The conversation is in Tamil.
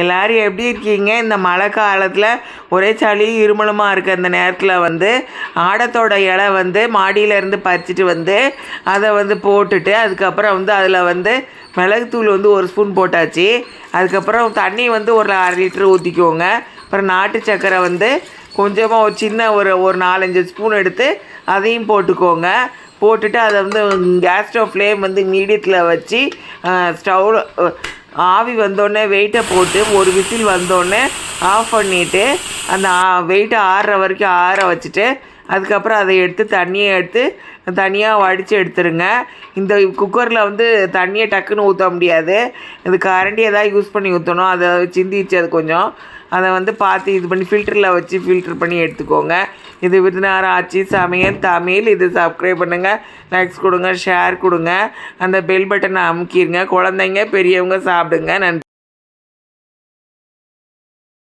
எல்லோரும் எப்படி இருக்கீங்க? இந்த மழை காலத்தில் ஒரே சளி இருமலுமாக இருக்க அந்த நேரத்தில் வந்து ஆடத்தோட இலை வந்து மாடியிலேருந்து பறிச்சிட்டு வந்து அதை வந்து போட்டுட்டு அதுக்கப்புறம் வந்து அதில் வந்து மிளகுத்தூள் வந்து 1 ஸ்பூன் போட்டாச்சு. அதுக்கப்புறம் தண்ணி வந்து ஒரு 1/2 லிட்டர் ஊற்றிக்கோங்க. அப்புறம் நாட்டு சர்க்கரை வந்து கொஞ்சமாக ஒரு சின்ன ஒரு 4-5 ஸ்பூன் எடுத்து அதையும் போட்டுக்கோங்க. போட்டுட்டு அதை வந்து கேஸ் ஸ்டவ் ஃப்ளேம் வந்து மீடியத்தில் வச்சு ஸ்டவ்வில் ஆவி வந்தோடனே வெயிட்டை போட்டு ஒரு விசில் வந்தோடனே ஆஃப் பண்ணிவிட்டு அந்த வெயிட்டை ஆறுற வரைக்கும் ஆற வச்சுட்டு அதுக்கப்புறம் அதை எடுத்து தண்ணியை எடுத்து தனியாக வடித்து எடுத்துருங்க. இந்த குக்கரில் வந்து தண்ணியை டக்குன்னு ஊற்ற முடியாது. இது கரண்டி எதாவது யூஸ் பண்ணி ஊற்றணும். அதை சிந்திச்சு அது கொஞ்சம் அதை வந்து பார்த்து இது பண்ணி ஃபில்டரில் வச்சு ஃபில்ட்ரு பண்ணி எடுத்துக்கோங்க. இது விருதுநகர் ஆச்சி சமையல் தமிழ். இது சப்ஸ்கிரைப் பண்ணுங்கள், லைக்ஸ் கொடுங்க, ஷேர் கொடுங்க, அந்த பெல் பட்டனை அமுக்கிடுங்க. குழந்தைங்க பெரியவங்க சாப்பிடுங்க. நன்றி.